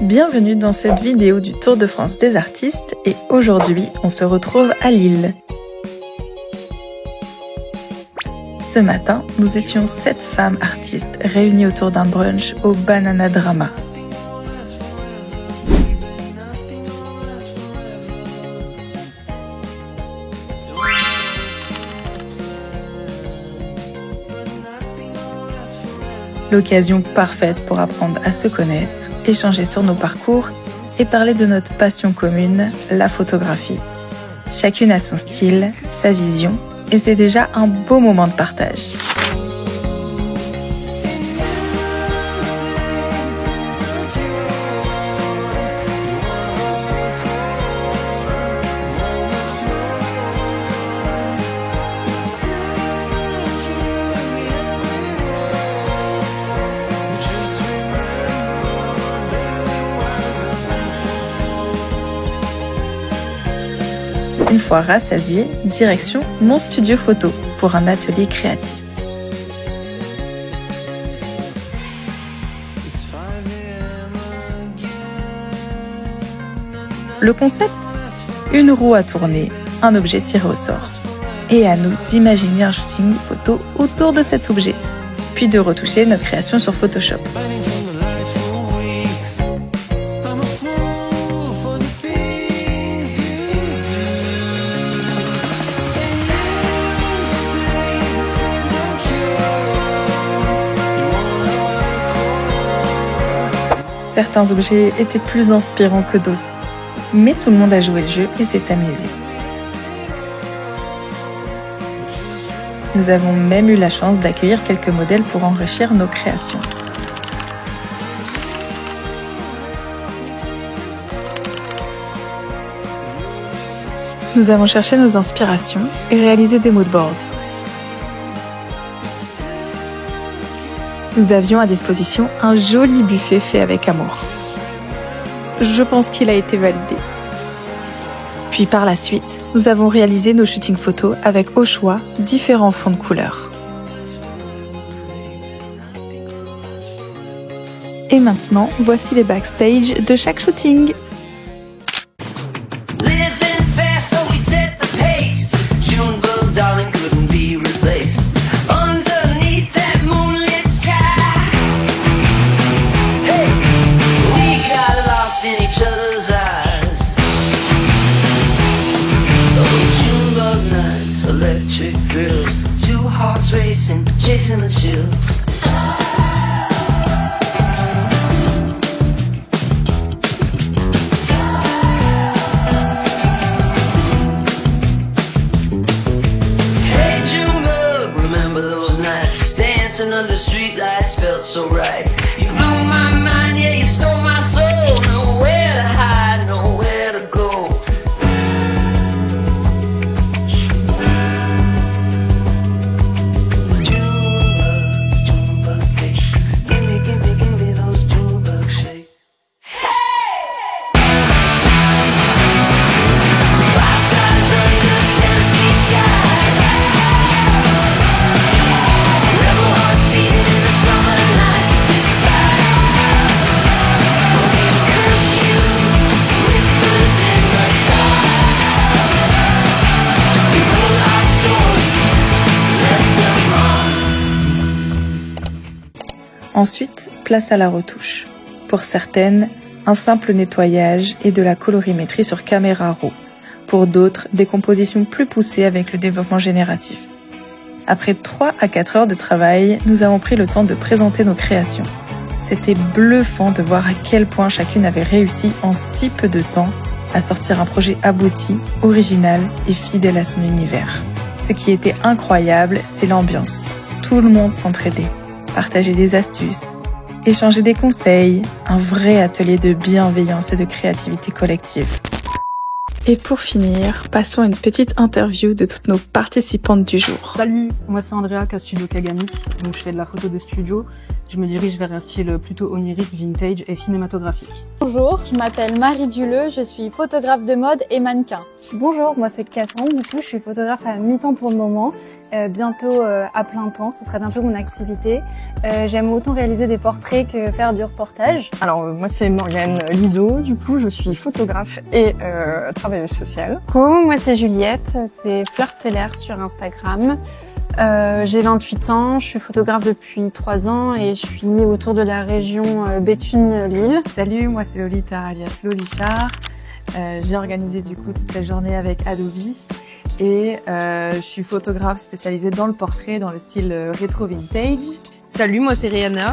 Bienvenue dans cette vidéo du Tour de France des artistes et aujourd'hui on se retrouve à Lille. Ce matin, nous étions 7 femmes artistes réunies autour d'un brunch au Banana Drama. L'occasion parfaite pour apprendre à se connaître, échanger sur nos parcours et parler de notre passion commune, la photographie. Chacune a son style, sa vision et c'est déjà un beau moment de partage. Une fois rassasiée, direction mon studio photo pour un atelier créatif. Le concept ? Une roue à tourner, un objet tiré au sort. Et à nous d'imaginer un shooting photo autour de cet objet, puis de retoucher notre création sur Photoshop. Certains objets étaient plus inspirants que d'autres, mais tout le monde a joué le jeu et s'est amusé. Nous avons même eu la chance d'accueillir quelques modèles pour enrichir nos créations. Nous avons cherché nos inspirations et réalisé des moodboards. Nous avions à disposition un joli buffet fait avec amour. Je pense qu'il a été validé. Puis par la suite, nous avons réalisé nos shootings photos avec au choix différents fonds de couleurs. Et maintenant, voici les backstage de chaque shooting. Electric thrills, two hearts racing, chasing the chills. Hey Junebug, remember those nights, dancing under streetlights felt so right. You blew my mind, yeah, you stole my soul. Nowhere to hide, nowhere to go. Ensuite, place à la retouche. Pour certaines, un simple nettoyage et de la colorimétrie sur caméra RAW. Pour d'autres, des compositions plus poussées avec le développement génératif. Après 3 à 4 heures de travail, nous avons pris le temps de présenter nos créations. C'était bluffant de voir à quel point chacune avait réussi en si peu de temps à sortir un projet abouti, original et fidèle à son univers. Ce qui était incroyable, c'est l'ambiance. Tout le monde s'entraidait. Partager des astuces, échanger des conseils, un vrai atelier de bienveillance et de créativité collective. Et pour finir, passons à une petite interview de toutes nos participantes du jour. Salut, moi c'est Andrea à Studio Kagami, donc je fais de la photo de studio. Je me dirige vers un style plutôt onirique, vintage et cinématographique. Bonjour, je m'appelle Marie Duleux, je suis photographe de mode et mannequin. Bonjour, moi c'est Cassandre, du coup je suis photographe à mi-temps pour le moment, bientôt à plein temps, ce sera bientôt mon activité. J'aime autant réaliser des portraits que faire du reportage. Alors moi c'est Morgane Liso, du coup je suis photographe et travailleuse sociale. Coucou, moi c'est Juliette, c'est Fleur Stellaire sur Instagram. J'ai 28 ans, je suis photographe depuis 3 ans et je suis autour de la région Béthune-Lille. Salut, moi c'est Lolita alias Lolichard. J'ai organisé du coup toute la journée avec Adobe et je suis photographe spécialisée dans le portrait, dans le style rétro vintage. Salut, moi c'est Rihanna.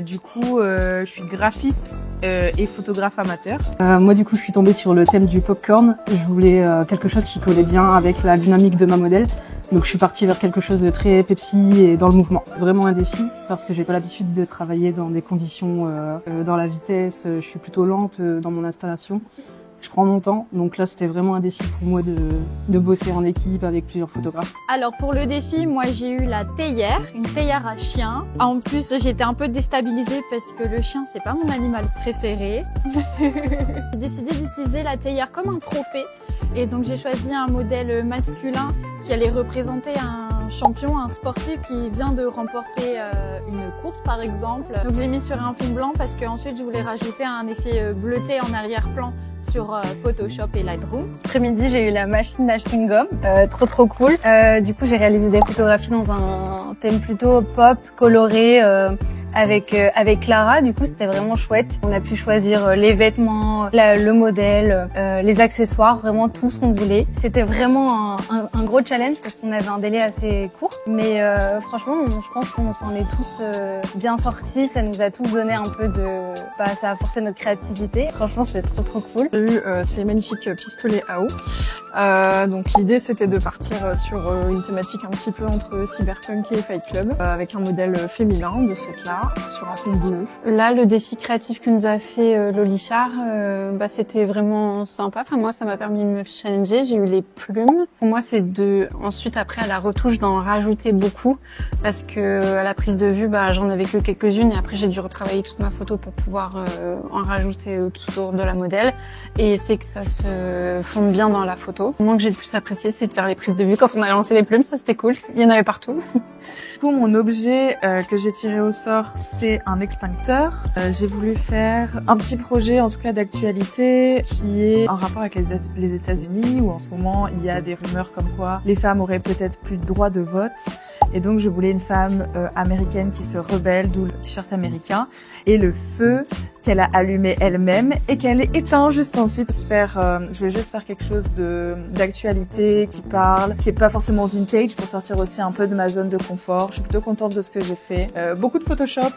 Du coup, je suis graphiste et photographe amateur. Moi du coup je suis tombée sur le thème du popcorn. Je voulais quelque chose qui collait bien avec la dynamique de ma modèle. Donc je suis partie vers quelque chose de très Pepsi et dans le mouvement. Vraiment un défi parce que j'ai pas l'habitude de travailler dans des conditions dans la vitesse. Je suis plutôt lente dans mon installation. Je prends mon temps, donc là c'était vraiment un défi pour moi de bosser en équipe avec plusieurs photographes. Alors pour le défi, moi j'ai eu la théière, une théière à chien. En plus j'étais un peu déstabilisée parce que le chien c'est pas mon animal préféré. J'ai décidé d'utiliser la théière comme un trophée et donc j'ai choisi un modèle masculin qui allait représenter un champion, un sportif qui vient de remporter une course par exemple. Donc j'ai mis sur un fond blanc parce qu'ensuite je voulais rajouter un effet bleuté en arrière-plan sur Photoshop et Lightroom. Après-midi, j'ai eu la machine à chewing-gum, trop cool. Du coup, j'ai réalisé des photographies dans un thème plutôt pop, coloré, avec Clara. Du coup, c'était vraiment chouette. On a pu choisir les vêtements, le modèle, les accessoires, vraiment tout ce qu'on voulait. C'était vraiment un gros challenge parce qu'on avait un délai assez court. Mais franchement, je pense qu'on s'en est tous bien sortis. Ça nous a tous donné un peu ça a forcé notre créativité. Franchement, c'était trop cool. J'ai eu ces magnifiques pistolets à eau. Donc l'idée c'était de partir sur une thématique un petit peu entre cyberpunk et Fight Club, avec un modèle féminin de ce là sur un fond bleu. Là, le défi créatif que nous a fait Lolichard, c'était vraiment sympa. Enfin moi, ça m'a permis de me challenger. J'ai eu les plumes. Pour moi, c'est ensuite après à la retouche d'en rajouter beaucoup parce que à la prise de vue, j'en avais que quelques-unes et après j'ai dû retravailler toute ma photo pour pouvoir en rajouter autour de la modèle. Et c'est que ça se fonde bien dans la photo. Le moment que j'ai le plus apprécié, c'est de faire les prises de vue quand on a lancé les plumes. Ça, c'était cool. Il y en avait partout. Du coup, mon objet que j'ai tiré au sort, c'est un extincteur. J'ai voulu faire un petit projet, en tout cas d'actualité, qui est en rapport avec les États-Unis, où en ce moment, il y a des rumeurs comme quoi les femmes auraient peut-être plus de droit de vote. Et donc, je voulais une femme américaine qui se rebelle, d'où le t-shirt américain, et le feu qu'elle a allumé elle-même et qu'elle éteint juste ensuite. Je voulais juste faire quelque chose d'actualité qui parle, qui est pas forcément vintage, pour sortir aussi un peu de ma zone de confort. Je suis plutôt contente de ce que j'ai fait. Beaucoup de Photoshop,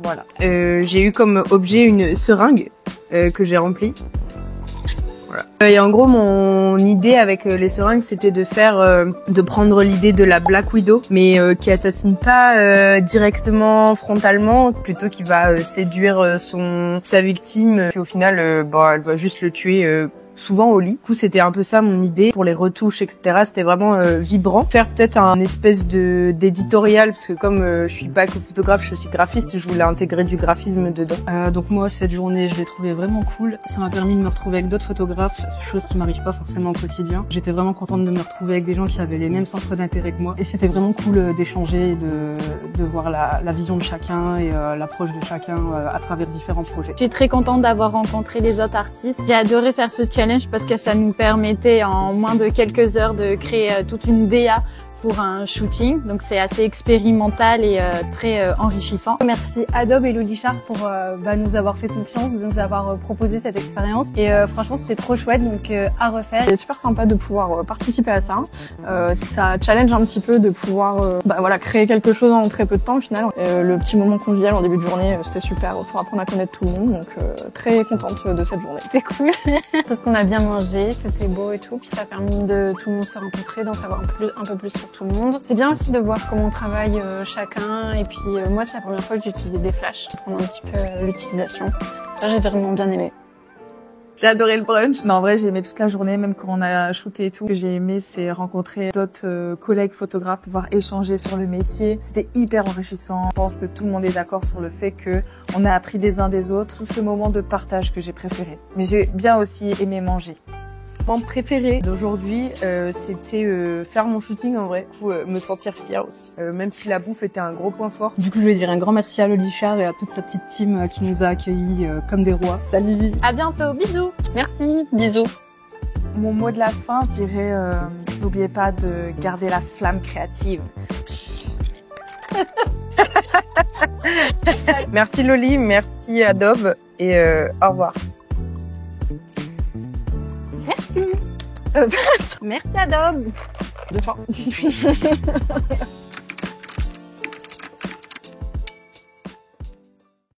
voilà. J'ai eu comme objet une seringue que j'ai remplie. Et en gros, mon idée avec les seringues, c'était de prendre l'idée de la Black Widow, mais qui assassine pas directement, frontalement, plutôt qui va séduire sa victime, puis au final, elle va juste le tuer souvent au lit. Du coup, c'était un peu ça mon idée pour les retouches, etc. C'était vraiment vibrant. Faire peut-être un espèce d'éditorial, parce que comme je suis pas que photographe, je suis aussi graphiste, je voulais intégrer du graphisme dedans. Donc moi, cette journée, je l'ai trouvée vraiment cool. Ça m'a permis de me retrouver avec d'autres photographes, chose qui m'arrive pas forcément au quotidien. J'étais vraiment contente de me retrouver avec des gens qui avaient les mêmes centres d'intérêt que moi. Et c'était vraiment cool d'échanger et de voir la vision de chacun et l'approche de chacun à travers différents projets. Je suis très contente d'avoir rencontré les autres artistes. J'ai adoré faire ce challenge parce que ça nous permettait en moins de quelques heures de créer toute une DA pour un shooting. Donc c'est assez expérimental et très enrichissant. Merci Adobe et Lolichard pour nous avoir fait confiance, de nous avoir proposé cette expérience. Et franchement, c'était trop chouette, donc à refaire. C'est super sympa de pouvoir participer à ça. Ça challenge un petit peu de pouvoir créer quelque chose en très peu de temps au final. Le petit moment convivial en début de journée, c'était super pour apprendre à connaître tout le monde. Donc très contente de cette journée. C'était cool parce qu'on a bien mangé, c'était beau et tout. Puis ça a permis de tout le monde se rencontrer, d'en savoir un peu plus sur tout le monde. C'est bien aussi de voir comment on travaille chacun. Et puis moi, c'est la première fois que j'utilisais des flashs, pour prendre un petit peu l'utilisation. Ça, j'ai vraiment bien aimé. J'ai adoré le brunch. Non, en vrai, j'ai aimé toute la journée, même quand on a shooté et tout. Ce que j'ai aimé, c'est rencontrer d'autres collègues photographes, pouvoir échanger sur le métier. C'était hyper enrichissant. Je pense que tout le monde est d'accord sur le fait que on a appris des uns des autres. Tout ce moment de partage que j'ai préféré. Mais j'ai bien aussi aimé manger. Mon préféré d'aujourd'hui, c'était faire mon shooting en vrai, du coup, me sentir fière aussi, même si la bouffe était un gros point fort. Du coup, je vais dire un grand merci à Lolichard et à toute sa petite team qui nous a accueillis comme des rois. Salut! À bientôt, bisous. Merci, bisous. Mon mot de la fin, je dirais, n'oubliez pas de garder la flamme créative. Merci Loli, merci Adobe et au revoir. Merci. Merci Adobe. De fin.